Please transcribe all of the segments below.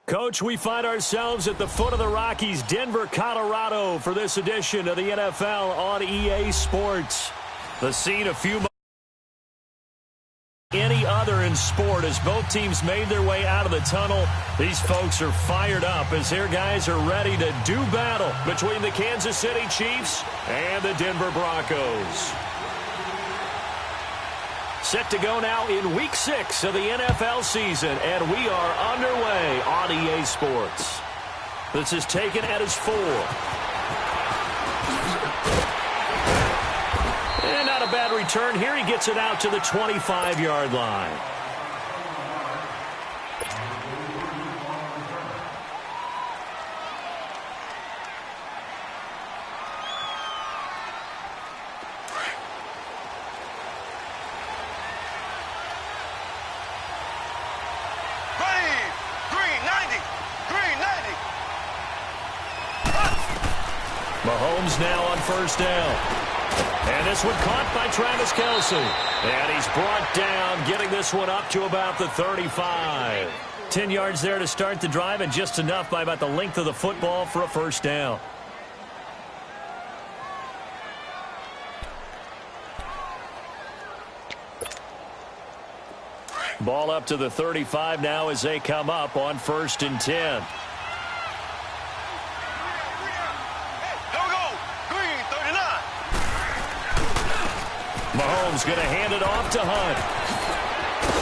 Coach, we find ourselves at the foot of the Rockies, Denver, Colorado, for this edition of the NFL on EA Sports. The scene a few months any other in sport as both teams made their way out of the tunnel. These folks are fired up as their guys are ready to do battle between the Kansas City Chiefs and the Denver Broncos. Set to go now in Week 6 of the NFL season, and we are underway on EA Sports. This is taken at his 4. And not a bad return here. He gets it out to the 25-yard line. Mahomes now on first down. And this one caught by Travis Kelce. And he's brought down, getting this one up to about the 35. 10 yards there to start the drive, and just enough by about the length of the football for a first down. Ball up to the 35 now as they come up on 1st and 10. Mahomes going to hand it off to Hunt.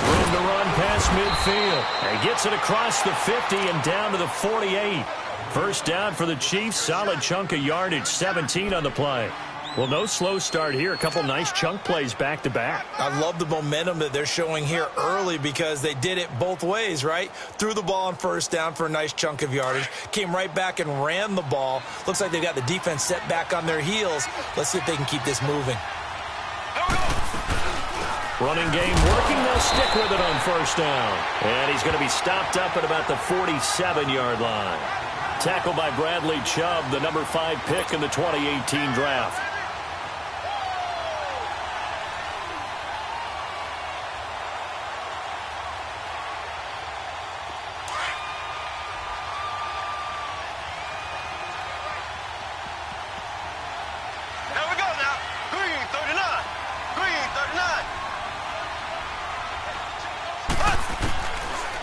Room to run past midfield. And gets it across the 50 and down to the 48. First down for the Chiefs. Solid chunk of yardage. 17 on the play. Well, no slow start here. A couple nice chunk plays back-to-back. I love the momentum that they're showing here early because they did it both ways, right? Threw the ball on first down for a nice chunk of yardage. Came right back and ran the ball. Looks like they've got the defense set back on their heels. Let's see if they can keep this moving. Running game working. They'll stick with it on first down. And he's going to be stopped up at about the 47-yard line. Tackled by Bradley Chubb, the number 5 pick in the 2018 draft.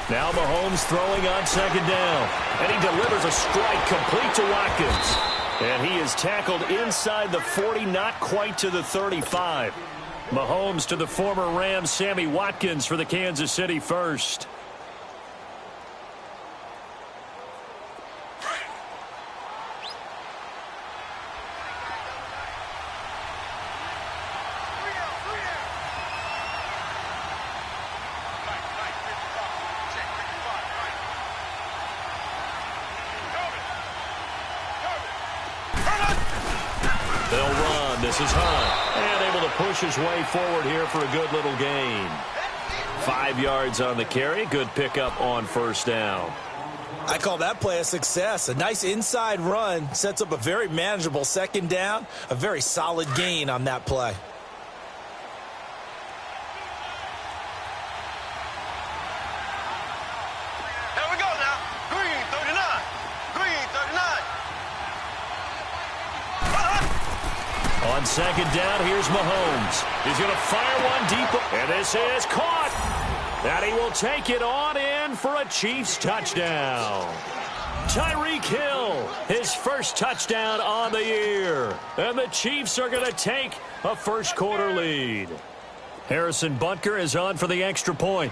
Now Mahomes throwing on second down. And he delivers a strike complete to Watkins. And he is tackled inside the 40, not quite to the 35. Mahomes to the former Rams, Sammy Watkins, for the Kansas City first. They'll run. This is Hunt. And able to push his way forward here for a good little gain. 5 yards on the carry. Good pickup on first down. I call that play a success. A nice inside run sets up a very manageable second down. A very solid gain on that play. On second down, here's Mahomes. He's going to fire one deep, and this is caught. And he will take it on in for a Chiefs touchdown. Tyreek Hill, his first touchdown on the year. And the Chiefs are going to take a first quarter lead. Harrison Butker is on for the extra point.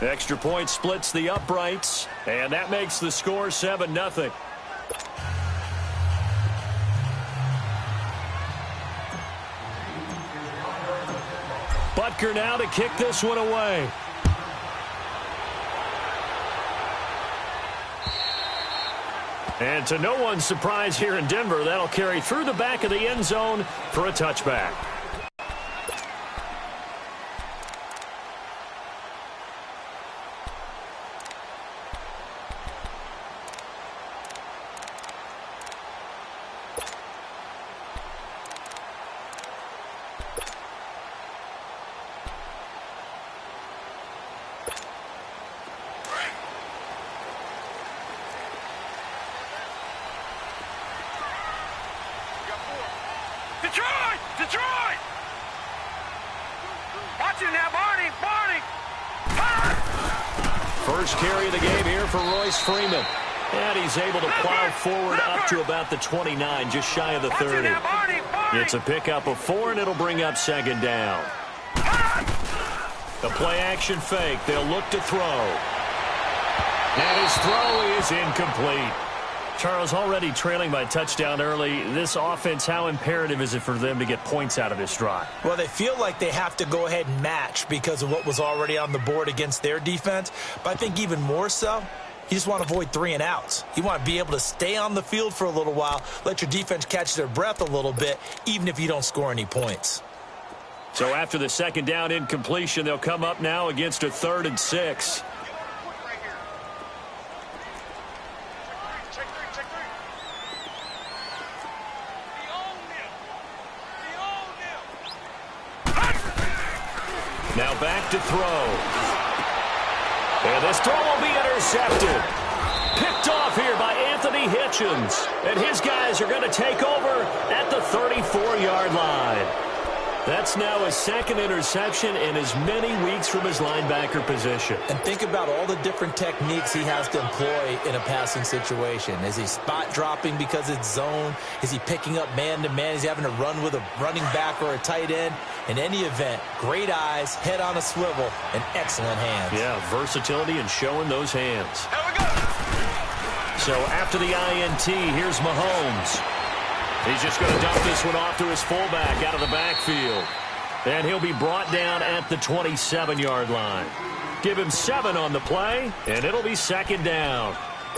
Extra point splits the uprights, and that makes the score 7-0. Butker now to kick this one away. And to no one's surprise here in Denver, that'll carry through the back of the end zone for a touchback. Detroit! Detroit! Watch it now, Barney! Barney! First carry of the game here for Royce Freeman. And he's able to plow forward up to about the 29, just shy of the 30. It's a pickup of 4, and it'll bring up second down. The play-action fake. They'll look to throw. And his throw is incomplete. Charles, already trailing by touchdown early. This offense, how imperative is it for them to get points out of this drive? Well, they feel like they have to go ahead and match because of what was already on the board against their defense. But I think even more so, you just want to avoid 3 and outs. You want to be able to stay on the field for a little while, let your defense catch their breath a little bit, even if you don't score any points. So after the second down incompletion, they'll come up now against a 3rd and 6. Now back to throw. And this throw will be intercepted. Picked off here by Anthony Hitchens. And his guys are going to take over at the 34-yard line. That's now his 2nd interception in as many weeks from his linebacker position. And think about all the different techniques he has to employ in a passing situation. Is he spot dropping because it's zone? Is he picking up man-to-man? Is he having to run with a running back or a tight end? In any event, great eyes, head on a swivel, and excellent hands. Yeah, versatility and showing those hands. Here we go. So after the INT, here's Mahomes. He's just going to dump this one off to his fullback out of the backfield. And he'll be brought down at the 27-yard line. Give him 7 on the play, and it'll be second down.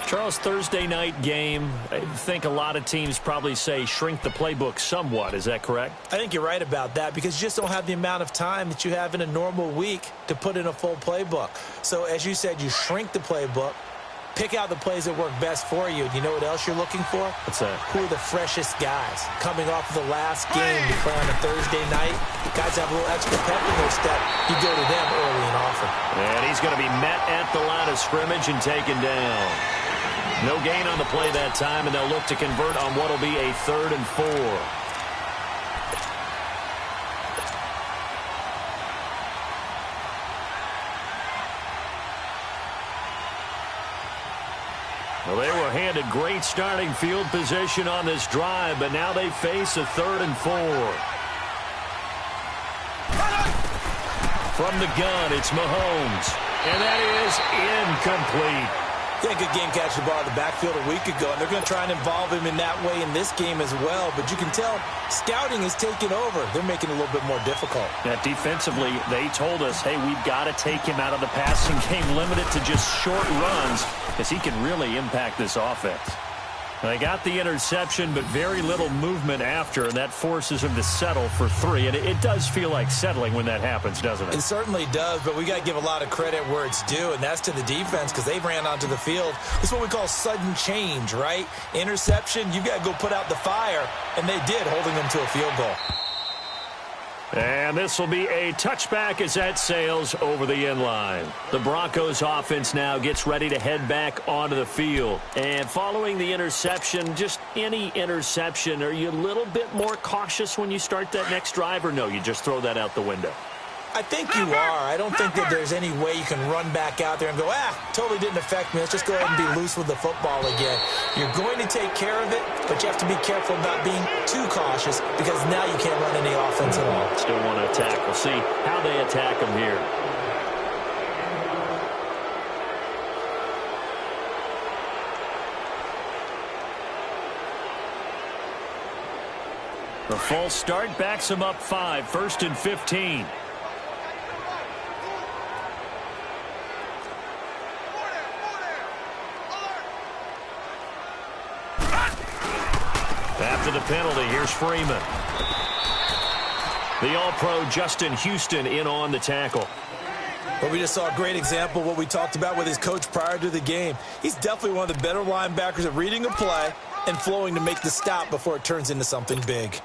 Charles, Thursday night game, I think a lot of teams probably say shrink the playbook somewhat. Is that correct? I think you're right about that because you just don't have the amount of time that you have in a normal week to put in a full playbook. So as you said, you shrink the playbook. Pick out the plays that work best for you. You know what else you're looking for? What's that? Who are the freshest guys? Coming off of the last game to play on a Thursday night, guys have a little extra pep in their step. You go to them early and often. And he's going to be met at the line of scrimmage and taken down. No gain on the play that time, and they'll look to convert on what will be a 3rd and 4. Well, they were handed great starting field position on this drive, but now they face a 3rd and 4. From the gun, it's Mahomes. And that is incomplete. Yeah, good game catching the ball in the backfield a week ago, and they're going to try and involve him in that way in this game as well. But you can tell scouting is taking over. They're making it a little bit more difficult. Now, defensively, they told us, hey, we've got to take him out of the passing game, limit it to just short runs, because he can really impact this offense. They got the interception, but very little movement after, and that forces him to settle for 3. And it does feel like settling when that happens, doesn't it? It certainly does, but we got to give a lot of credit where it's due, and that's to the defense because they ran onto the field. This is what we call sudden change, right? Interception, you've got to go put out the fire, and they did, holding them to a field goal. And this will be a touchback as that sails over the end line. The Broncos offense now gets ready to head back onto the field. And following the interception, just any interception, are you a little bit more cautious when you start that next drive, or no, you just throw that out the window? I think you are. I don't think that there's any way you can run back out there and go, totally didn't affect me. Let's just go ahead and be loose with the football again. You're going to take care of it, but you have to be careful about being too cautious because now you can't run any offense at all. Still want to attack. We'll see how they attack them here. The false start backs them up 5, 1st and 15. After the penalty, here's Freeman. The All-Pro Justin Houston in on the tackle. Well, we just saw a great example of what we talked about with his coach prior to the game. He's definitely one of the better linebackers at reading a play and flowing to make the stop before it turns into something big.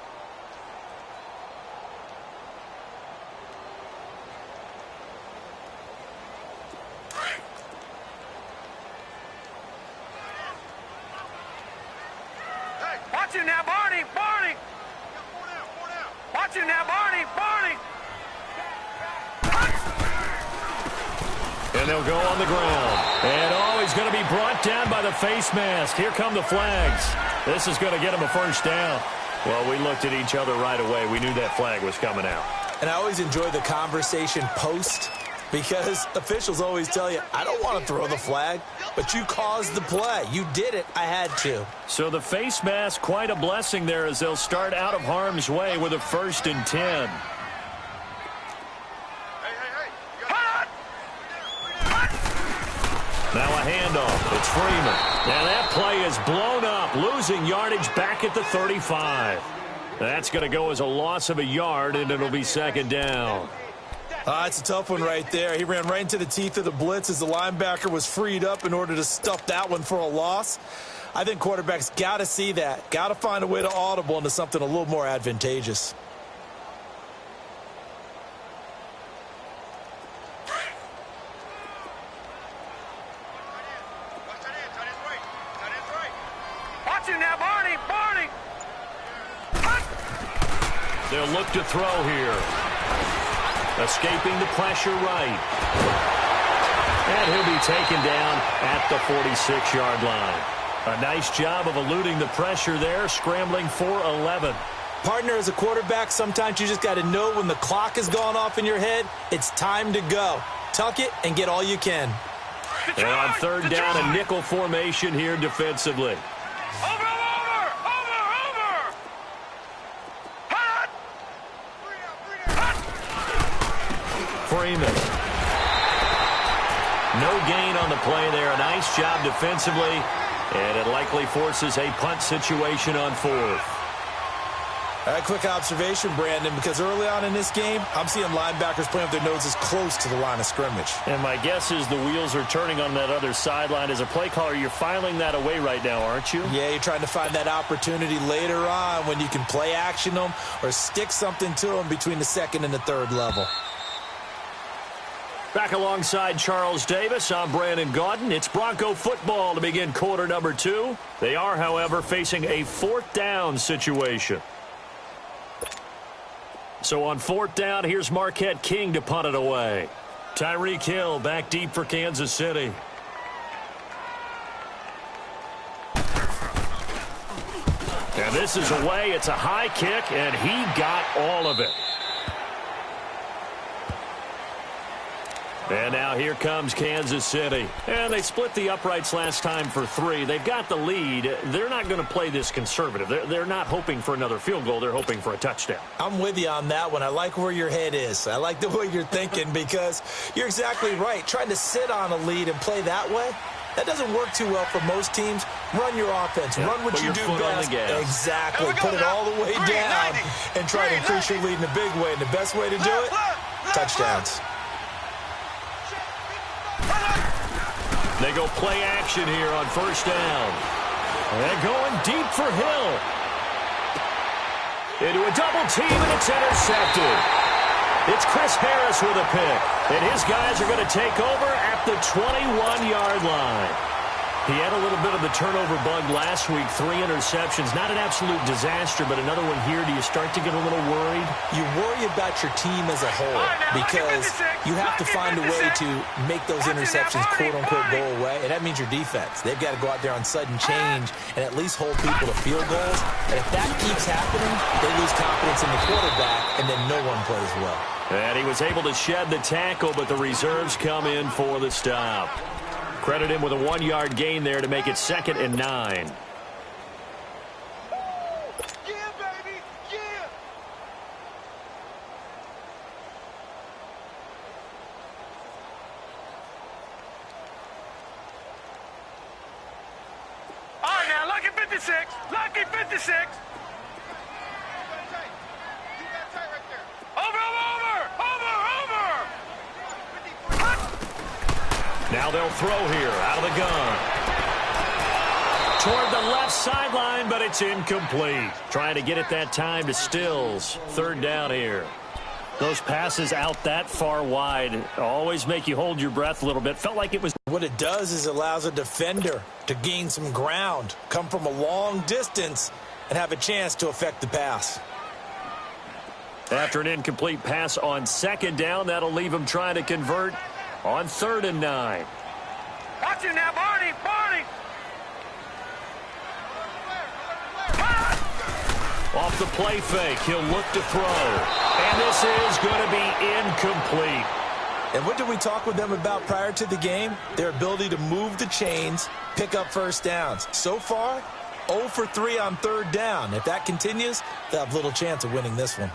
Watch it now, Barney! Barney! Watch him now, Barney. Barney. And they'll go on the ground. And, he's going to be brought down by the face mask. Here come the flags. This is going to get him a first down. Well, we looked at each other right away. We knew that flag was coming out. And I always enjoy the conversation post because officials always tell you, I don't want to throw the flag, but you caused the play. You did it. I had to. So the face mask, quite a blessing there as they'll start out of harm's way with a 1st and 10. Now a handoff. It's Freeman. Now that play is blown up, losing yardage back at the 35. That's going to go as a loss of a yard, and it'll be 2nd down. It's a tough one right there. He ran right into the teeth of the blitz as the linebacker was freed up in order to stuff that one for a loss. I think quarterbacks got to see that. Got to find a way to audible into something a little more advantageous. They'll look to throw here. Escaping the pressure right. And he'll be taken down at the 46-yard line. A nice job of eluding the pressure there, scrambling for 11. Partner, as a quarterback, sometimes you just got to know when the clock has gone off in your head, it's time to go. Tuck it and get all you can. And on 3rd down, a nickel formation here defensively. Freeman. No gain on the play there. A nice job defensively. And it likely forces a punt situation on 4th. A quick observation, Brandon, because early on in this game, I'm seeing linebackers playing with their noses close to the line of scrimmage. And my guess is the wheels are turning on that other sideline. As a play caller, you're filing that away right now, aren't you? Yeah, you're trying to find that opportunity later on when you can play action them or stick something to them between the 2nd and the 3rd level. Back alongside Charles Davis, I'm Brandon Gaudin. It's Bronco football to begin quarter number 2. They are, however, facing a 4th down situation. So on 4th down, here's Marquette King to punt it away. Tyreek Hill back deep for Kansas City. And this is away. It's a high kick, and he got all of it. And now here comes Kansas City. And they split the uprights last time for 3. They've got the lead. They're not going to play this conservative. They're not hoping for another field goal. They're hoping for a touchdown. I'm with you on that one. I like where your head is. I like the way you're thinking because you're exactly right. Trying to sit on a lead and play that way, that doesn't work too well for most teams. Run your offense. Yeah, run what you do best. Exactly. Put it all the way down and try to increase your lead in a big way. And the best way to do it, touchdowns. They go play action here on 1st down. They're going deep for Hill. Into a double team, and it's intercepted. It's Chris Harris with a pick. And his guys are going to take over at the 21-yard line. He had a little bit of the turnover bug last week. 3 interceptions. Not an absolute disaster, but another one here. Do you start to get a little worried? You worry about your team as a whole because you have to find a way to make those interceptions, quote-unquote, go away. And that means your defense. They've got to go out there on sudden change and at least hold people to field goals. And if that keeps happening, they lose confidence in the quarterback, and then no one plays well. And he was able to shed the tackle, but the reserves come in for the stop. Credit him with a 1-yard gain there to make it 2nd and 9. All right, now, lucky 56. Lucky 56. Now they'll throw here out of the gun. Toward the left sideline, but it's incomplete. Trying to get it that time to Stills. 3rd down here. Those passes out that far wide always make you hold your breath a little bit. Felt like it was. What it does is allows a defender to gain some ground, come from a long distance, and have a chance to affect the pass. After an incomplete pass on second down, that'll leave him trying to convert on 3rd and 9. Watch him now, Barney! Barney! Off the play fake, he'll look to throw. And this is going to be incomplete. And what did we talk with them about prior to the game? Their ability to move the chains, pick up first downs. So far, 0 for 3 on 3rd down. If that continues, they'll have little chance of winning this one.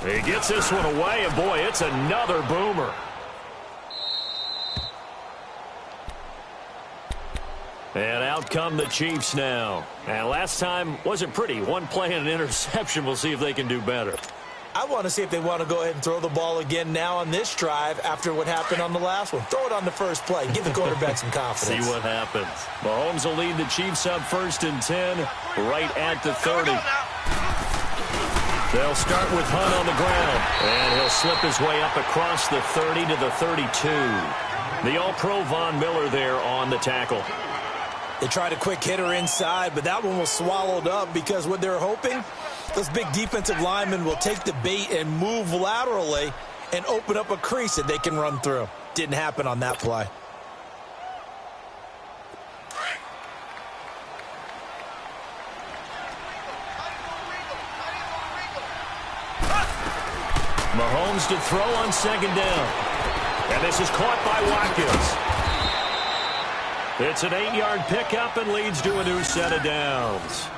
He gets this one away, and boy, it's another boomer. And out come the Chiefs now. And last time wasn't pretty. One play and an interception. We'll see if they can do better. I want to see if they want to go ahead and throw the ball again now on this drive after what happened on the last one. Throw it on the first play. Give the quarterback some confidence. See what happens. Mahomes will lead the Chiefs up 1st and 10 right at the 30. They'll start with Hunt on the ground. And he'll slip his way up across the 30 to the 32. The All-Pro Von Miller there on the tackle. They tried a quick hitter inside, but that one was swallowed up because what they're hoping, those big defensive linemen will take the bait and move laterally and open up a crease that they can run through. Didn't happen on that play. Mahomes to throw on 2nd down. And this is caught by Watkins. It's an 8-yard pickup and leads to a new set of downs.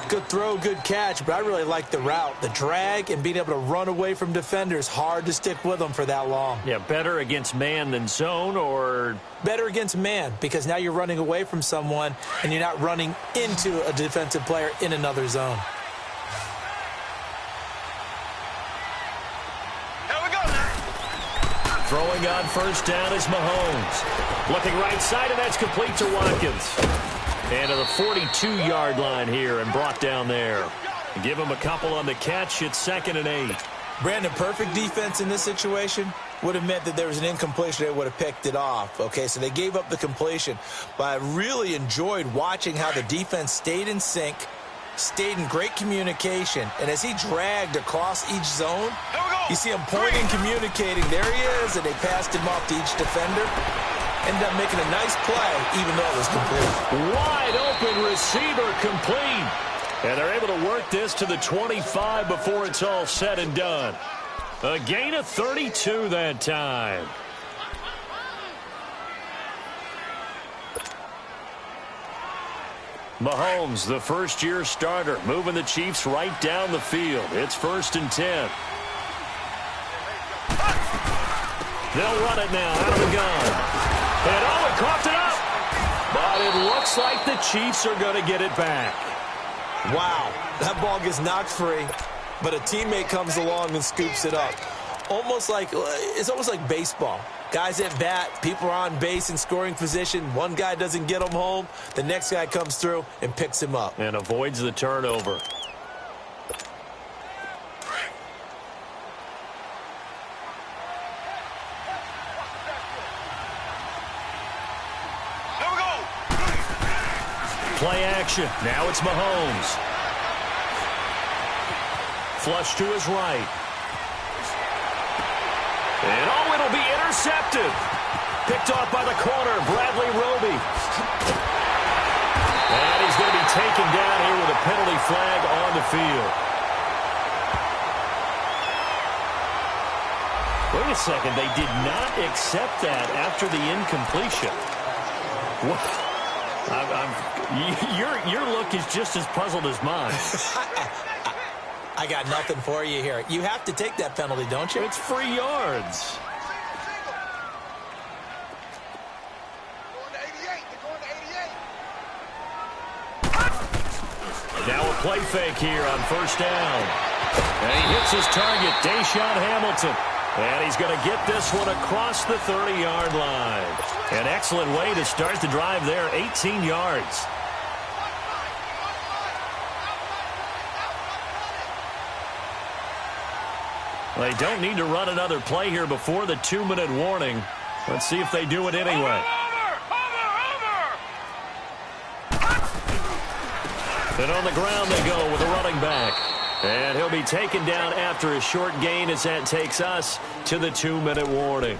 Good throw, good catch, but I really like the route. The drag and being able to run away from defenders, hard to stick with them for that long. Yeah, better against man than zone, or? Better against man, because now you're running away from someone and you're not running into a defensive player in another zone. Throwing on 1st down is Mahomes. Looking right side, and that's complete to Watkins. And to the 42-yard line here and brought down there. Give him a couple on the catch. It's 2nd and 8. Brandon, perfect defense in this situation would have meant that there was an incompletion. They would have picked it off. Okay, so they gave up the completion. But I really enjoyed watching how the defense stayed in sync, stayed in great communication. And as he dragged across each zone, you see him pointing, communicating. There he is, and they passed him off to each defender. Ended up making a nice play, even though it was complete. Wide open receiver complete. And they're able to work this to the 25 before it's all said and done. A gain of 32 that time. Mahomes, the first-year starter, moving the Chiefs right down the field. It's 1st and 10. They'll run it now out of the gun. And Owen coughed it up. But it looks like the Chiefs are going to get it back. Wow, that ball gets knocked free, but a teammate comes along and scoops it up. It's almost like baseball. Guys at bat, people are on base in scoring position. One guy doesn't get him home. The next guy comes through and picks him up. And avoids the turnover. Play action. Now it's Mahomes. Flush to his right. And it'll be intercepted. Picked off by the corner, Bradley Roby. And he's going to be taken down here with a penalty flag on the field. Wait a second. They did not accept that after the incompletion. What? Your look is just as puzzled as mine. I got nothing for you here. You have to take that penalty, don't you? It's free yards. Now a play fake here on 1st down. And he hits his target, Deshaun Hamilton. And he's going to get this one across the 30-yard line. An excellent way to start the drive there, 18 yards. They don't need to run another play here before the 2-minute warning. Let's see if they do it anyway. And on the ground they go with a running back. And he'll be taken down after a short gain as that takes us to the 2-minute warning.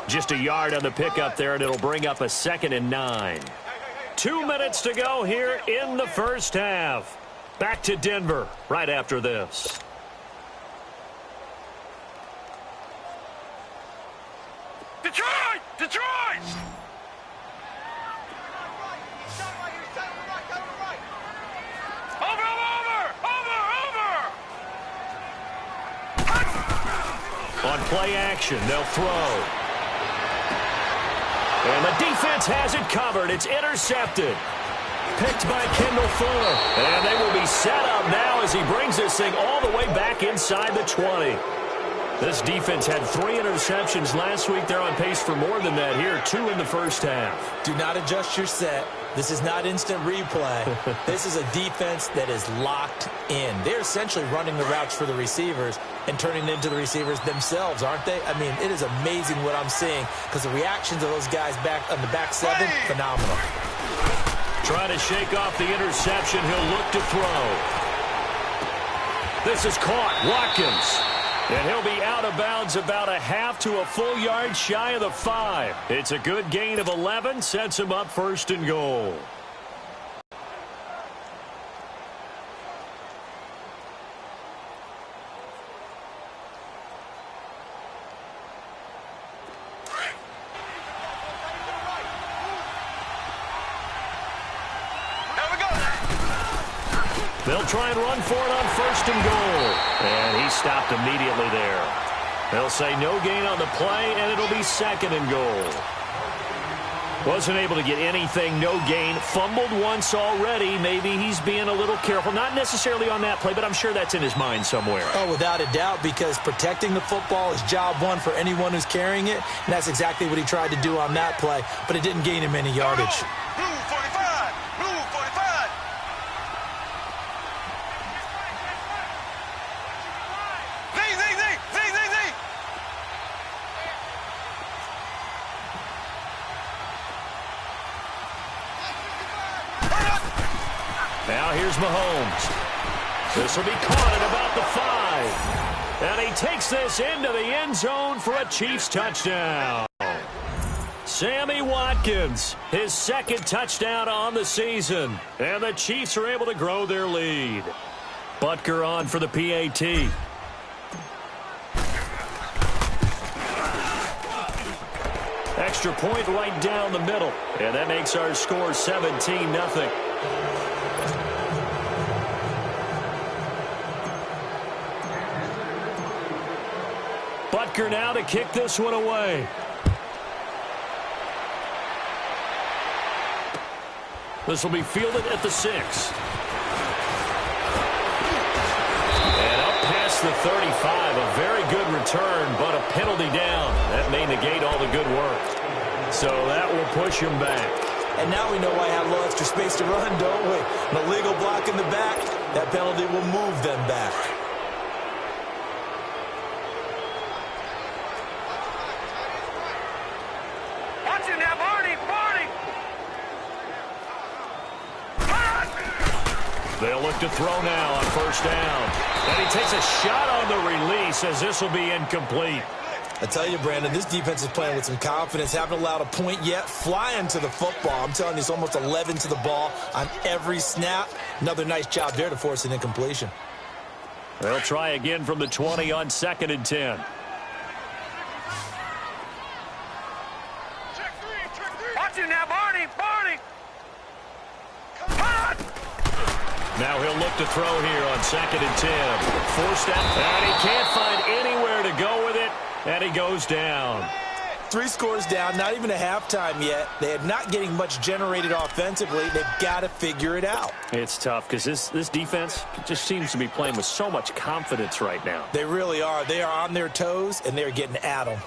Just a yard on the pickup there, and it'll bring up a 2nd and 9. 2 minutes to go here in the first half. Back to Denver right after this. Detroit! Detroit! On play action, they'll throw. And the defense has it covered. It's intercepted. Picked by Kendall Fuller. And they will be set up now as he brings this thing all the way back inside the 20. This defense had 3 interceptions last week. They're on pace for more than that here. 2 in the first half. Do not adjust your set. This is not instant replay. This is a defense that is locked in. They're essentially running the routes for the receivers and turning it into the receivers themselves, aren't they? I mean, it is amazing what I'm seeing because the reactions of those guys back on the back 7, phenomenal. Trying to shake off the interception. He'll look to throw. This is caught. Watkins. And he'll be out of bounds about a half to a full yard shy of the 5. It's a good gain of 11. Sets him up 1st and goal. They'll try and run for it on 1st and goal. And he stopped immediately there. They'll say no gain on the play, and it'll be 2nd and goal. Wasn't able to get anything, no gain. Fumbled once already. Maybe he's being a little careful. Not necessarily on that play, but I'm sure that's in his mind somewhere. Oh, without a doubt, because protecting the football is job one for anyone who's carrying it. And that's exactly what he tried to do on that play, but it didn't gain him any yardage. Blue 45! Blue 45! Now here's Mahomes. This will be caught at about the 5. And he takes this into the end zone for a Chiefs touchdown. Sammy Watkins, his 2nd touchdown on the season. And the Chiefs are able to grow their lead. Butker on for the PAT. Extra point right down the middle. And that makes our score 17-0. Butker now to kick this one away. This will be fielded at the 6. And up past the 35. A very good return, but a penalty down. That may negate all the good work. So that will push him back. And now we know why I have a little extra space to run, don't we? An illegal block in the back. That penalty will move them back. They'll look to throw now on 1st down. And he takes a shot on the release as this will be incomplete. I tell you, Brandon, this defense is playing with some confidence. Haven't allowed a point yet. Flying to the football. I'm telling you, it's almost 11 to the ball on every snap. Another nice job there to force an incompletion. They'll try again from the 20 on 2nd and 10. Watch it now, Barney! Barney! Now he'll look to throw here on 2nd and 10. Forced out, and he can't find anywhere to go with it, and he goes down. 3 scores down, not even a halftime yet. They are not getting much generated offensively. They've got to figure it out. It's tough because this defense just seems to be playing with so much confidence right now. They really are. They are on their toes, and they're getting at them.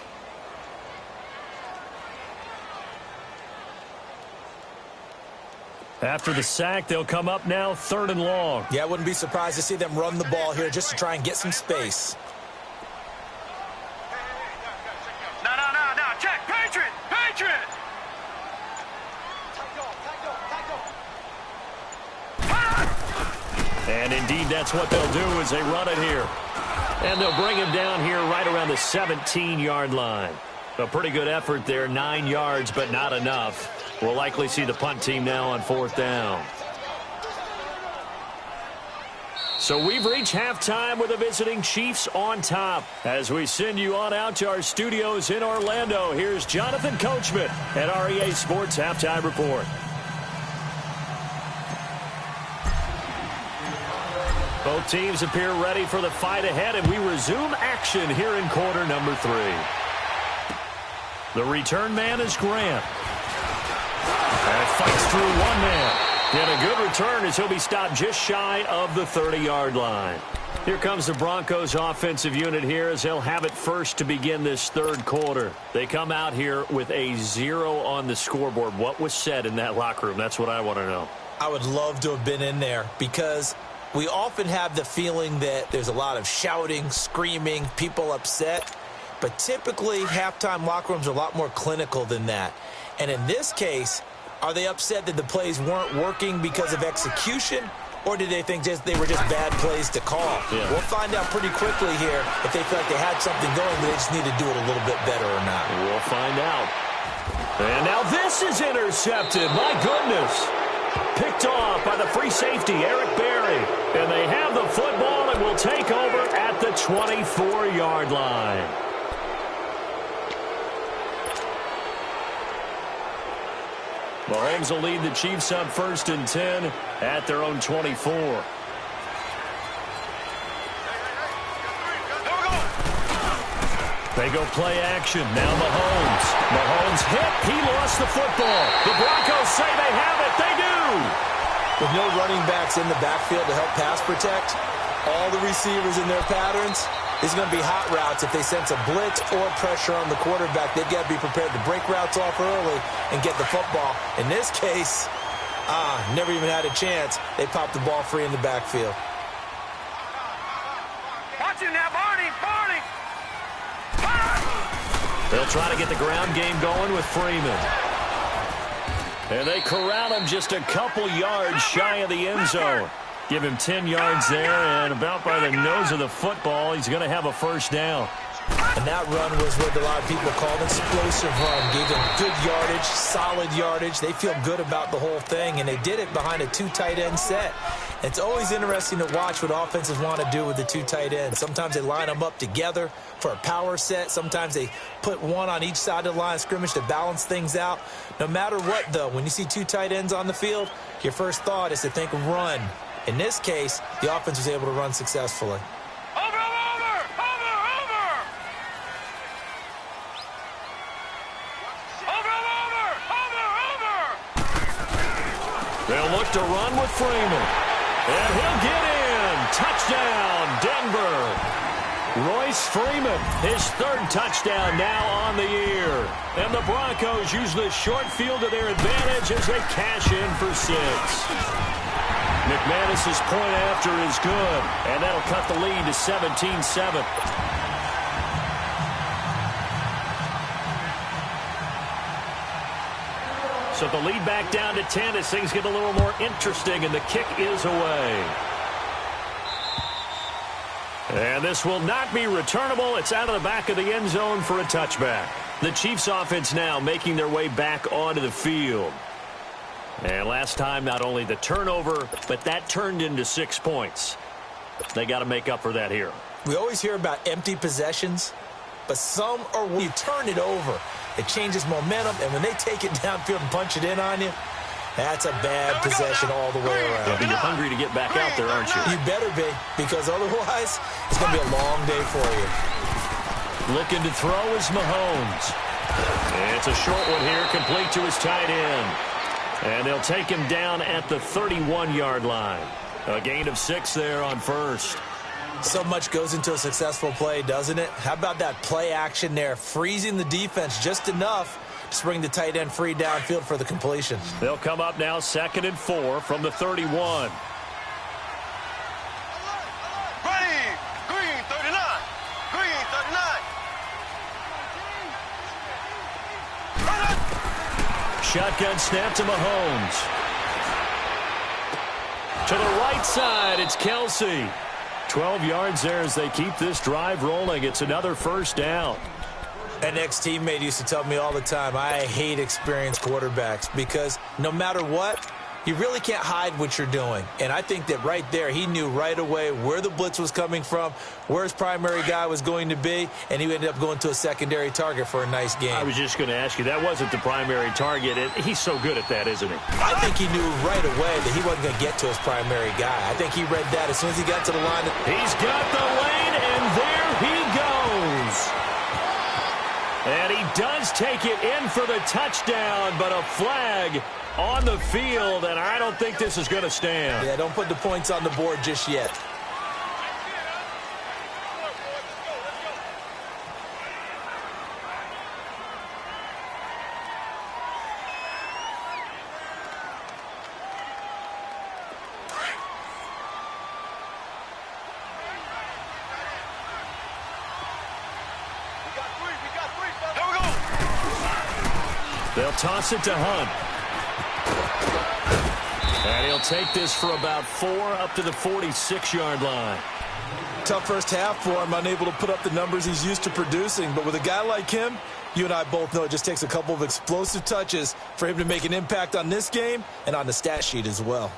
After the sack, they'll come up now 3rd and long. Yeah, I wouldn't be surprised to see them run the ball here just to try and get some space. No. Check. Patriot! Patriot! Indeed, that's what they'll do as they run it here. And they'll bring him down here right around the 17-yard line. A pretty good effort there, 9 yards, but not enough. We'll likely see the punt team now on 4th down. So we've reached halftime with the visiting Chiefs on top. As we send you on out to our studios in Orlando, here's Jonathan Coachman at REA Sports Halftime Report. Both teams appear ready for the fight ahead, and we resume action here in quarter number 3. The return man is Grant. And fights through one man. And a good return as he'll be stopped just shy of the 30-yard line. Here comes the Broncos offensive unit here as they'll have it first to begin this third quarter. They come out here with a 0 on the scoreboard. What was said in that locker room? That's what I want to know. I would love to have been in there because we often have the feeling that there's a lot of shouting, screaming, people upset. But typically, halftime locker rooms are a lot more clinical than that. And in this case, are they upset that the plays weren't working because of execution, or did they think they were just bad plays to call? Yeah. We'll find out pretty quickly here if they feel like they had something going, but they just need to do it a little bit better or not. We'll find out. And now this is intercepted. My goodness. Picked off by the free safety, Eric Berry. And they have the football and will take over at the 24-yard line. Mahomes will lead the Chiefs up 1st and 10 at their own 24. They go play action. Now Mahomes. Mahomes hit. He lost the football. The Broncos say they have it. They do. With no running backs in the backfield to help pass protect, all the receivers in their patterns, it's going to be hot routes. If they sense a blitz or pressure on the quarterback, they've got to be prepared to break routes off early and get the football. In this case, never even had a chance. They popped the ball free in the backfield. Watch him now, Barney! Barney! They'll try to get the ground game going with Freeman. And they corral him just a couple yards shy of the end zone. Give him 10 yards there, and about by the nose of the football, he's going to have a first down. And that run was what a lot of people call an explosive run. Gave them good yardage, solid yardage. They feel good about the whole thing, and they did it behind a 2 tight end set. It's always interesting to watch what offenses want to do with the 2 tight ends. Sometimes they line them up together for a power set. Sometimes they put one on each side of the line of scrimmage to balance things out. No matter what, though, when you see 2 tight ends on the field, your first thought is to think run. In this case, the offense was able to run successfully. Over! They'll look to run with Freeman. And he'll get in. Touchdown, Denver. Royce Freeman, his 3rd touchdown now on the year. And the Broncos use the short field to their advantage as they cash in for 6. McManus's point after is good, and that'll cut the lead to 17-7. So the lead back down to 10 as things get a little more interesting, and the kick is away. And this will not be returnable. It's out of the back of the end zone for a touchback. The Chiefs offense now making their way back onto the field. And last time, not only the turnover, but that turned into 6 points. They got to make up for that here. We always hear about empty possessions, but some are when you turn it over. It changes momentum, and when they take it downfield and punch it in on you, that's a bad possession all the way around. Yeah, but you're hungry to get back out there, aren't you? You better be, because otherwise it's going to be a long day for you. Looking to throw is Mahomes. It's a short one here, complete to his tight end. And they'll take him down at the 31-yard line. A gain of 6 there on first. So much goes into a successful play, doesn't it? How about that play action there, freezing the defense just enough to bring the tight end free downfield for the completion. They'll come up now 2nd and 4 from the 31. Green 39! Green 39! Shotgun snap to Mahomes. To the right side, it's Kelsey. 12 yards there as they keep this drive rolling. It's another first down. An ex-teammate used to tell me all the time, I hate experienced quarterbacks because no matter what, you really can't hide what you're doing. And I think that right there, he knew right away where the blitz was coming from, where his primary guy was going to be, and he ended up going to a secondary target for a nice game. I was just going to ask you, that wasn't the primary target. He's so good at that, isn't he? I think he knew right away that he wasn't going to get to his primary guy. I think he read that as soon as he got to the line. He's got the lane, and there he goes. And he does take it in for the touchdown, but a flag on the field, and I don't think this is going to stand. Yeah, don't put the points on the board just yet. They'll toss it to Hunt. And he'll take this for about 4 up to the 46-yard line. Tough first half for him, unable to put up the numbers he's used to producing. But with a guy like him, you and I both know it just takes a couple of explosive touches for him to make an impact on this game and on the stat sheet as well.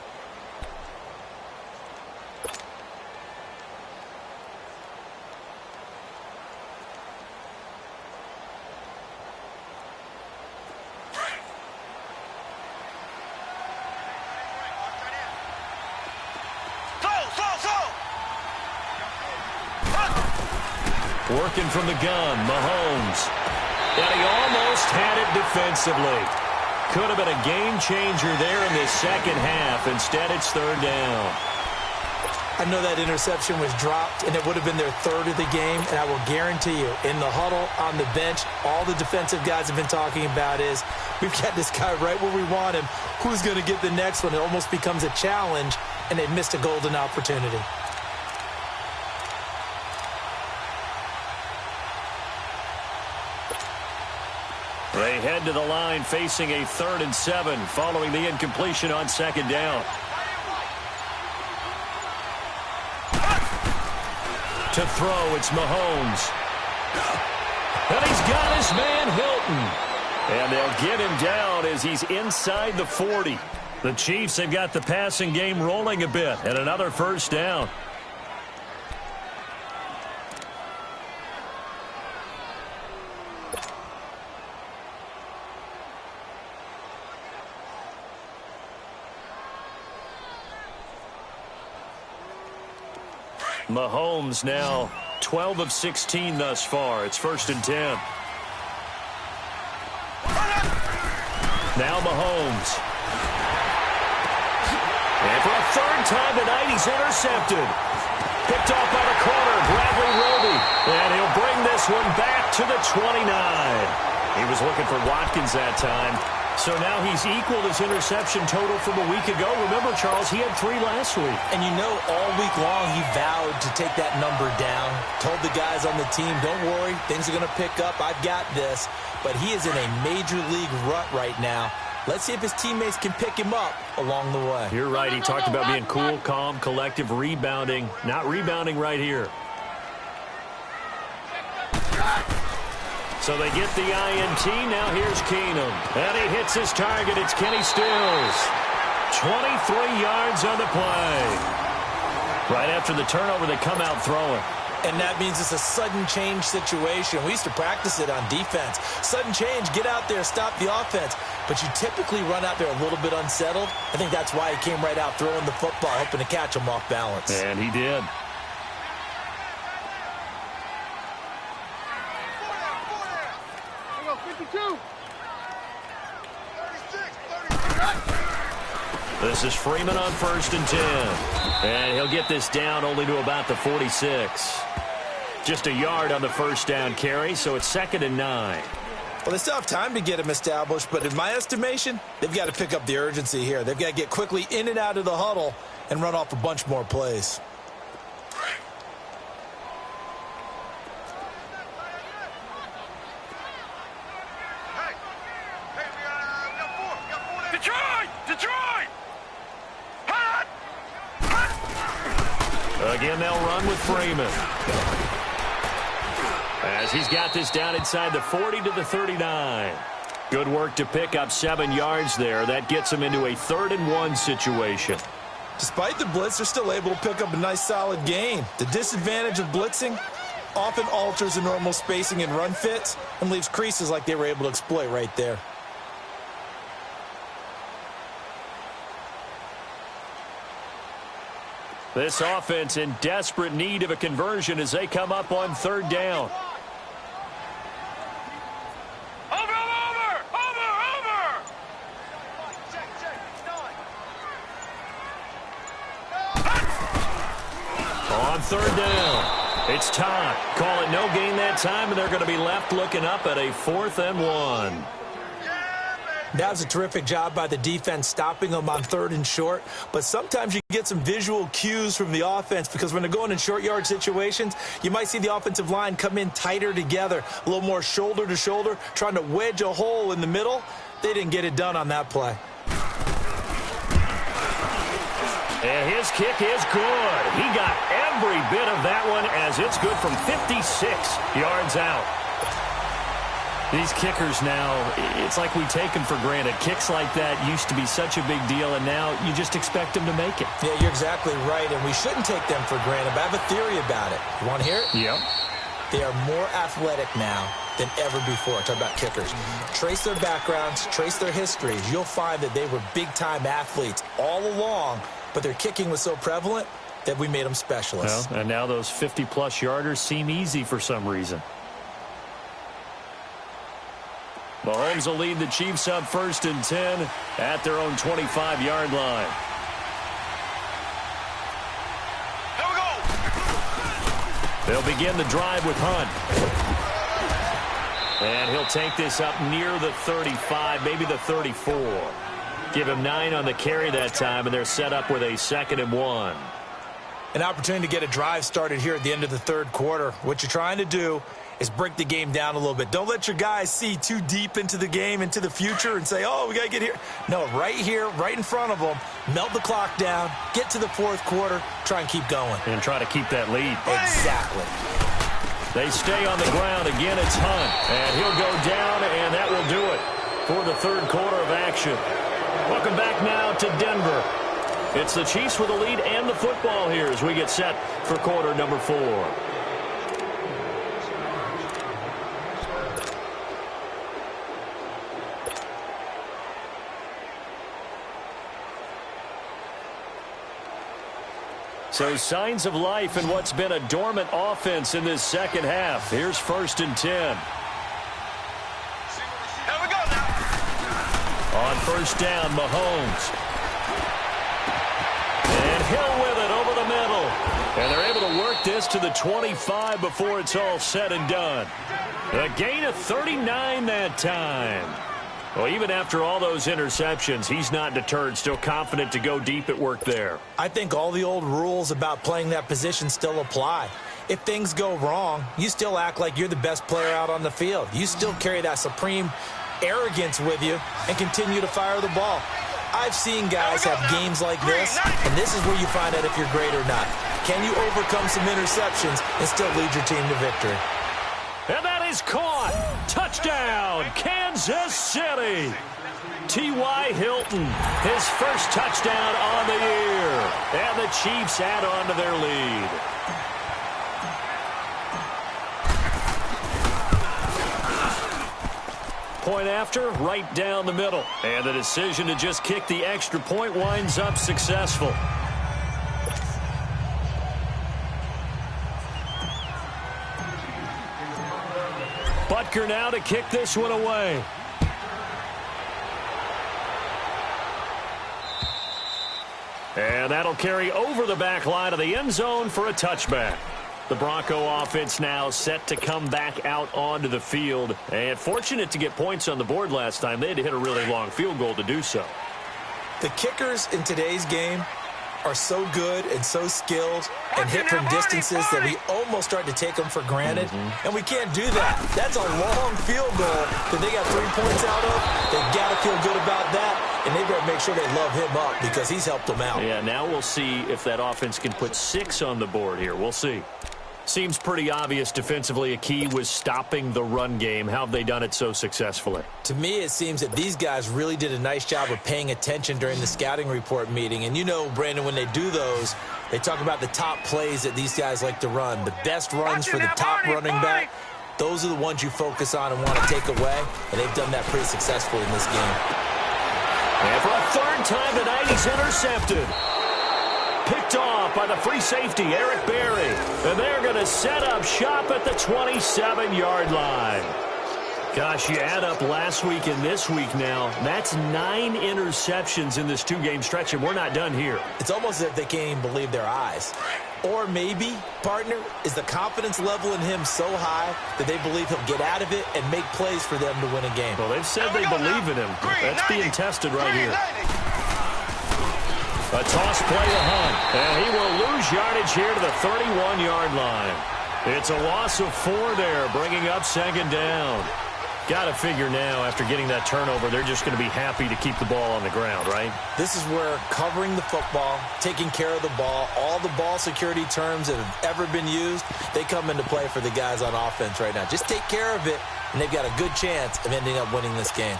Working from the gun, Mahomes. And he almost had it defensively. Could have been a game changer there in the second half. Instead, it's third down. I know that interception was dropped, and it would have been their third of the game. And I will guarantee you, in the huddle, on the bench, all the defensive guys have been talking about is, we've got this guy right where we want him. Who's going to get the next one? It almost becomes a challenge, and they missed a golden opportunity. They head to the line facing a 3rd and 7 following the incompletion on second down. To throw, it's Mahomes. And he's got his man Hilton. And they'll get him down as he's inside the 40. The Chiefs have got the passing game rolling a bit and another first down. Mahomes now 12 of 16 thus far. It's 1st and 10. Now Mahomes. And for a 3rd time tonight, he's intercepted. Picked off by the corner, Bradley Roby. And he'll bring this one back to the 29. He was looking for Watkins that time. So now he's equaled his interception total from a week ago. Remember, Charles, he had 3 last week. And you know, all week long he vowed to take that number down. Told the guys on the team, don't worry, things are going to pick up. I've got this. But he is in a major league rut right now. Let's see if his teammates can pick him up along the way. You're right. He talked about being cool, calm, collective, rebounding. Not rebounding right here. So they get the INT. Now here's Keenum. And he hits his target. It's Kenny Stills. 23 yards on the play. Right after the turnover, they come out throwing. And that means it's a sudden change situation. We used to practice it on defense. Sudden change, get out there, stop the offense. But you typically run out there a little bit unsettled. I think that's why he came right out throwing the football, hoping to catch him off balance. And he did. This is Freeman on 1st and 10. And he'll get this down only to about the 46. Just a yard on the first down carry, so it's 2nd and 9. Well, they still have time to get him established, but in my estimation, they've got to pick up the urgency here. They've got to get quickly in and out of the huddle and run off a bunch more plays. Detroit! Detroit! Hot! Again, they'll run with Freeman. As he's got this down inside the 40 to the 39. Good work to pick up 7 yards there. That gets him into a 3rd and 1 situation. Despite the blitz, they're still able to pick up a nice, solid gain. The disadvantage of blitzing often alters the normal spacing and run fits and leaves creases like they were able to exploit right there. This offense in desperate need of a conversion as they come up on 3rd down. On 3rd down, it's time. Call it no gain that time, and they're going to be left looking up at a 4th and 1. That was a terrific job by the defense stopping them on 3rd and short. But sometimes you get some visual cues from the offense because when they're going in short yard situations, you might see the offensive line come in tighter together, a little more shoulder to shoulder, trying to wedge a hole in the middle. They didn't get it done on that play. And his kick is good. He got every bit of that one as it's good from 56 yards out. These kickers now, it's like we take them for granted. Kicks like that used to be such a big deal, and now you just expect them to make it. Yeah, you're exactly right, and we shouldn't take them for granted, but I have a theory about it. You want to hear it? Yep. They are more athletic now than ever before. Talk about kickers. Trace their backgrounds, trace their histories. You'll find that they were big-time athletes all along, but their kicking was so prevalent that we made them specialists. Well, and now those 50-plus yarders seem easy for some reason. Mahomes will lead the Chiefs up 1st and 10 at their own 25-yard line. Here we go. They'll begin the drive with Hunt. And he'll take this up near the 35, maybe the 34. Give him 9 on the carry that time, and they're set up with a 2nd and 1. An opportunity to get a drive started here at the end of the 3rd quarter. What you're trying to do is break the game down a little bit. Don't let your guys see too deep into the game, into the future, and say, oh, we got to get here. No, right here, right in front of them, melt the clock down, get to the 4th quarter, try and keep going. And try to keep that lead. Exactly. They stay on the ground. Again, it's Hunt. And he'll go down, and that will do it for the 3rd quarter of action. Welcome back now to Denver. It's the Chiefs with the lead and the football here as we get set for quarter number 4. So signs of life in what's been a dormant offense in this 2nd half. Here's 1st and 10. Here we go now. On 1st down, Mahomes. And Hill with it over the middle. And they're able to work this to the 25 before it's all said and done. A gain of 39 that time. Well, even after all those interceptions, he's not deterred, still confident to go deep at work there. I think all the old rules about playing that position still apply. If things go wrong, you still act like you're the best player out on the field. You still carry that supreme arrogance with you and continue to fire the ball. I've seen guys have games like this, and this is where you find out if you're great or not. Can you overcome some interceptions and still lead your team to victory? And that is caught. Touchdown, Kansas City. T.Y. Hilton, his first touchdown on the year. And the Chiefs add on to their lead. Point after, right down the middle. And the decision to just kick the extra point winds up successful. Butker now to kick this one away. And that'll carry over the back line of the end zone for a touchback. The Bronco offense now set to come back out onto the field. And fortunate to get points on the board last time. They had to hit a really long field goal to do so. The kickers in today's game are so good and so skilled and hit from distances that we almost start to take them for granted. And we can't do that. That's a long field goal that they got 3 points out of. They got to feel good about that. and they better make sure they love him up because he's helped them out. Yeah, now we'll see if that offense can put 6 on the board here. We'll see. Seems pretty obvious defensively a key was stopping the run game. How have they done it so successfully? To me, it seems that these guys really did a nice job of paying attention during the scouting report meeting. And you know, Brandon, when they do those, they talk about the top plays that these guys like to run, the best runs for the top running back. Those are the ones you focus on and want to take away, and they've done that pretty successfully in this game. And for a third time tonight, he's intercepted. Picked off by the free safety, Eric Berry. And they're going to set up shop at the 27-yard line. Gosh, you add up last week and this week now. That's 9 interceptions in this 2-game stretch, and we're not done here. It's almost as if they can't even believe their eyes. Or maybe, partner, is the confidence level in him so high that they believe he'll get out of it and make plays for them to win a game. Well, they've said they believe in him. That's being tested right here. A toss play to Hunt, and he will lose yardage here to the 31-yard line. It's a loss of 4 there, bringing up second down. Got to figure now, after getting that turnover, they're just going to be happy to keep the ball on the ground, right? This is where covering the football, taking care of the ball, all the ball security terms that have ever been used, they come into play for the guys on offense right now. Just take care of it, and they've got a good chance of ending up winning this game.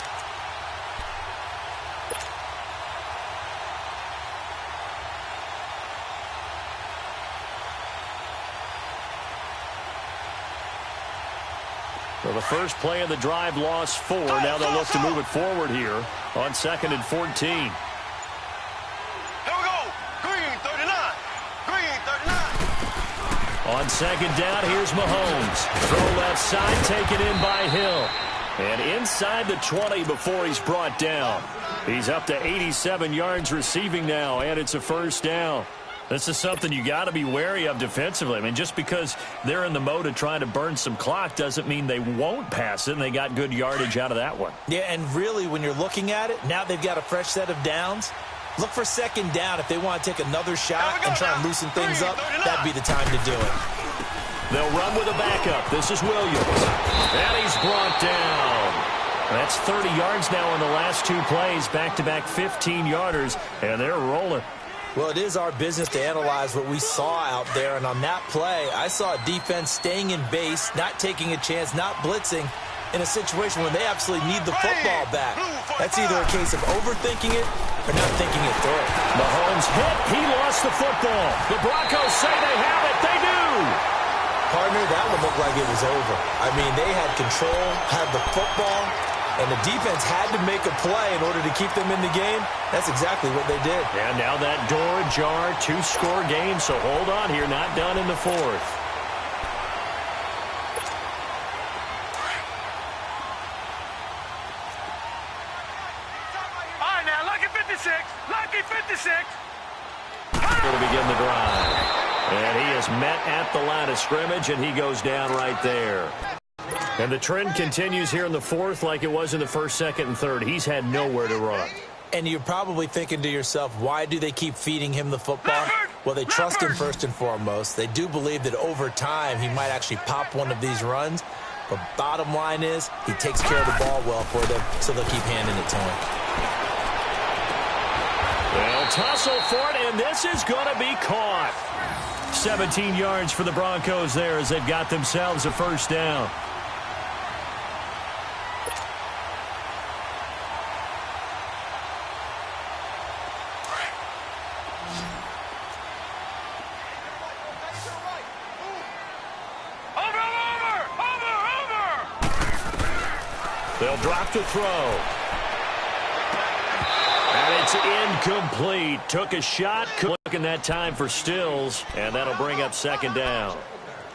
So the first play of the drive lost 4. Now they'll look to move it forward here on 2nd and 14. Here we go. Green 39. Green 39. On second down, here's Mahomes. Throw left side, taken in by Hill. And inside the 20 before he's brought down. He's up to 87 yards receiving now, and it's a first down. This is something you got to be wary of defensively. I mean, just because they're in the mode of trying to burn some clock doesn't mean they won't pass it, and they got good yardage out of that one. Yeah, and really, when you're looking at it, now they've got a fresh set of downs. Look for second down if they want to take another shot and try and loosen things up. That'd be the time to do it. They'll run with a backup. This is Williams. And he's brought down. That's 30 yards now in the last 2 plays, back-to-back 15-yarders, and they're rolling. Well, it is our business to analyze what we saw out there, and on that play, I saw a defense staying in base, not taking a chance, not blitzing, in a situation where they absolutely need the football back. That's either a case of overthinking it or not thinking it through. Mahomes hit. He lost the football. The Broncos say they have it. They do. Partner, that one looked like it was over. I mean, they had control, had the football, and the defense had to make a play in order to keep them in the game. That's exactly what they did. And now that door ajar, 2-score game, so hold on here, not done in the 4th. All right, now, lucky 56. Lucky 56. Going to begin the drive. And he is met at the line of scrimmage, and he goes down right there. And the trend continues here in the 4th like it was in the 1st, 2nd, and 3rd. He's had nowhere to run. And you're probably thinking to yourself, why do they keep feeding him the football? Well, they trust him first and foremost. They do believe that over time he might actually pop one of these runs. But bottom line is he takes care of the ball well for them, so they'll keep handing it to him. They'll tussle for it, and this is going to be caught. 17 yards for the Broncos there as they've got themselves a first down. They'll drop to throw. And it's incomplete. Took a shot. Looking that time for Stills. And that'll bring up second down.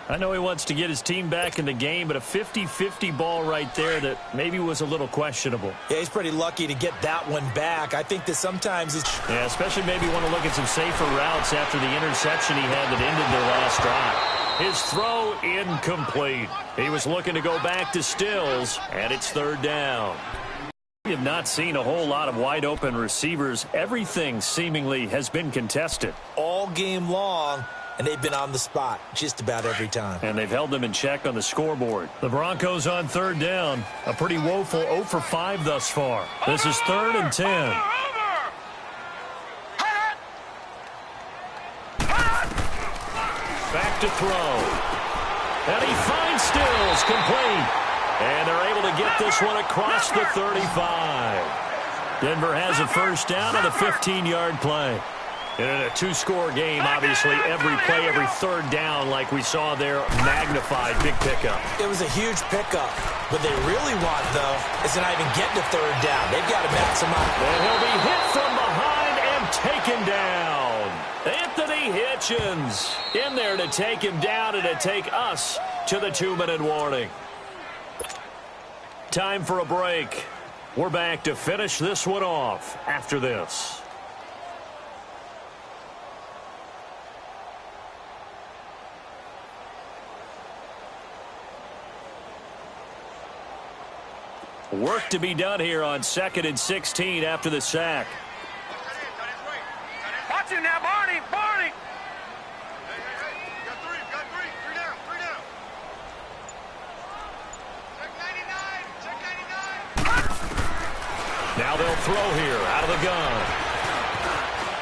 I know he wants to get his team back in the game, but a 50-50 ball right there that maybe was a little questionable. Yeah, he's pretty lucky to get that one back. I think that sometimes it's... Yeah, especially maybe want to look at some safer routes after the interception he had that ended their last drive. His throw incomplete. He was looking to go back to Stills, and it's third down. We have not seen a whole lot of wide-open receivers. Everything seemingly has been contested. All game long, and they've been on the spot just about every time. And they've held them in check on the scoreboard. The Broncos on third down. A pretty woeful 0 for 5 thus far. This is 3rd and 10. Back to throw. And he finds Stills, complete. And they're able to get this one across the 35. Denver has a first down on the 15-yard play. And in a two-score game, obviously, every play, every third down, like we saw there, magnified, big pickup. It was a huge pickup. What they really want, though, is to not even get to third down. They've got to maximize. And he'll be hit from behind and taken down. Anthony Hitchens in there to take him down and to take us to the 2-minute warning. Time for a break. We're back to finish this one off after this. Work to be done here on 2nd and 16 after the sack. Watch him now, Barney. Barney. Got three down. Check 99. Now they'll throw here out of the gun.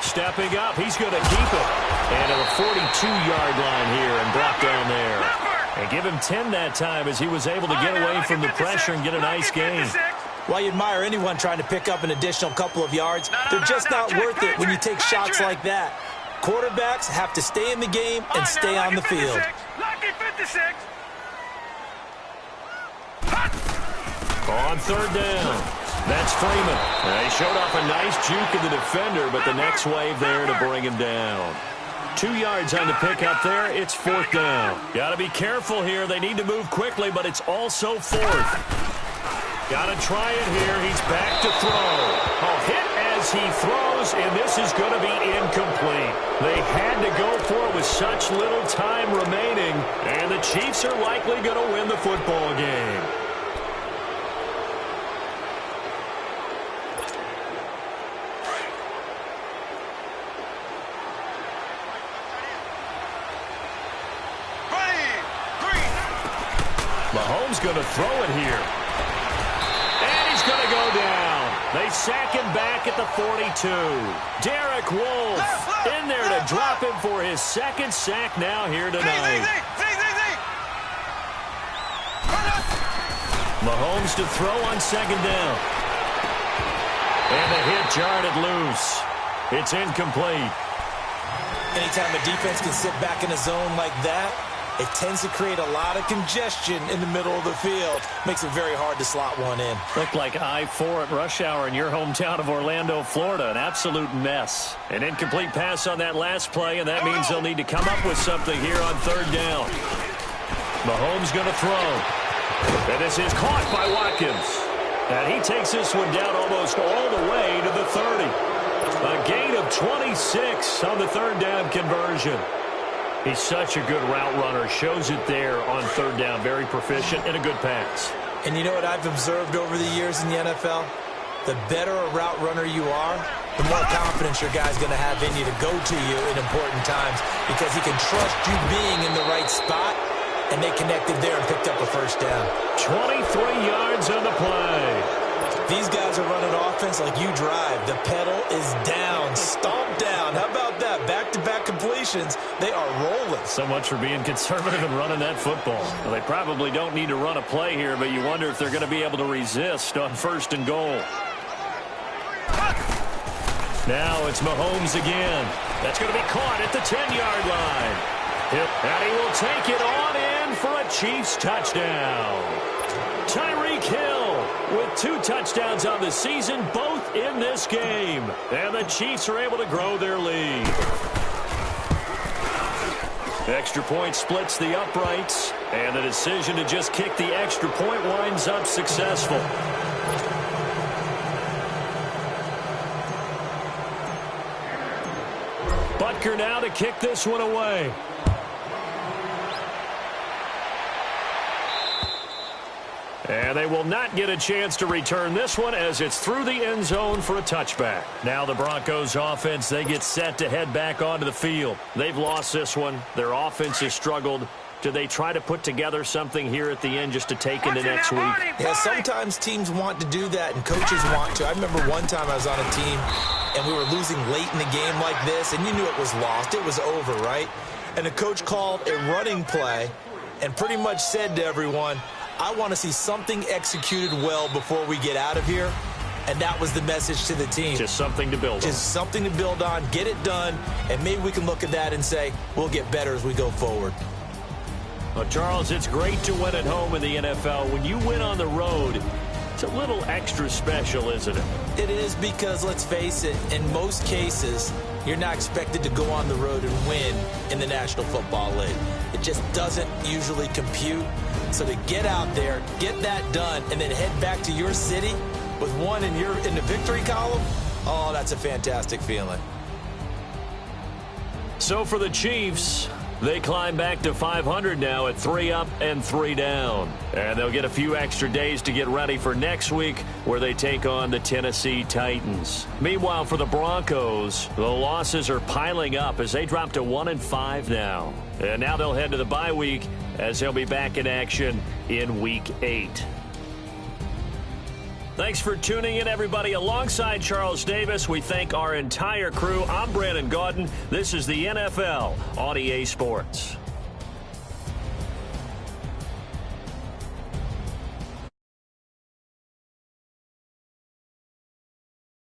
Stepping up, he's going to keep it. And at the 42-yard line here and brought down there. And give him 10 that time as he was able to get away from the pressure and get a nice gain. Well, you admire anyone trying to pick up an additional couple of yards. They're just not worth it when you take shots like that. Quarterbacks have to stay in the game and stay on the field. Lucky 56. On third down, that's Freeman. He showed off a nice juke in the defender, but the next wave there to bring him down. 2 yards on the pickup there. It's 4th down. Got to be careful here. They need to move quickly, but it's also 4th. Got to try it here. He's back to throw. A hit as he throws, and this is going to be incomplete. They had to go for it with such little time remaining, and the Chiefs are likely going to win the football game. Mahomes going to throw it here. And he's going to go down. They sack him back at the 42. Derek Wolfe in there to drop him for his second sack now here tonight. Mahomes to throw on 2nd down. And the hit jarred it loose. It's incomplete. Anytime a defense can sit back in a zone like that, it tends to create a lot of congestion in the middle of the field. Makes it very hard to slot one in. Looked like I-4 at rush hour in your hometown of Orlando, Florida. An absolute mess. An incomplete pass on that last play, and that means they'll need to come up with something here on 3rd down. Mahomes going to throw. And this is caught by Watkins. And he takes this one down almost all the way to the 30. A gain of 26 on the 3rd down conversion. He's such a good route runner. Shows it there on 3rd down. Very proficient and a good pass. And you know what I've observed over the years in the NFL? The better a route runner you are, the more confidence your guy's going to have in you to go to you in important times because he can trust you being in the right spot, and they connected there and picked up a first down. 23 yards on the play. These guys are running offense like you drive. The pedal is down, stomp down. How about that? Back-to-back completions. They are rolling. So much for being conservative and running that football. Well, they probably don't need to run a play here, but you wonder if they're going to be able to resist on 1st and goal. Now it's Mahomes again. That's going to be caught at the 10-yard line. And he will take it on in for a Chiefs touchdown. Tyreek Hill with 2 touchdowns on the season, both in this game. And the Chiefs are able to grow their lead. Extra point splits the uprights, and the decision to just kick the extra point winds up successful. Butker now to kick this one away. And they will not get a chance to return this one as it's through the end zone for a touchback. Now the Broncos offense, they get set to head back onto the field. They've lost this one. Their offense has struggled. Do they try to put together something here at the end just to take into next week? Yeah, sometimes teams want to do that and coaches want to. I remember one time I was on a team and we were losing late in the game like this, and you knew it was lost. It was over, right? And the coach called a running play and pretty much said to everyone, I want to see something executed well before we get out of here. And that was the message to the team. Just something to build on. Just something to build on, get it done, and maybe we can look at that and say, we'll get better as we go forward. Well, Charles, it's great to win at home in the NFL. When you win on the road, it's a little extra special, isn't it? It is because, let's face it, in most cases, you're not expected to go on the road and win in the National Football League. It just doesn't usually compute. So to get out there, get that done, and then head back to your city with one in the victory column, oh, that's a fantastic feeling. So for the Chiefs, they climb back to 500 now at 3 up and 3 down. And they'll get a few extra days to get ready for next week where they take on the Tennessee Titans. Meanwhile, for the Broncos, the losses are piling up as they drop to 1-5 now. And now they'll head to the bye week as they'll be back in action in Week 8. Thanks for tuning in, everybody. Alongside Charles Davis, we thank our entire crew. I'm Brandon Gaudin. This is the NFL on EA Sports.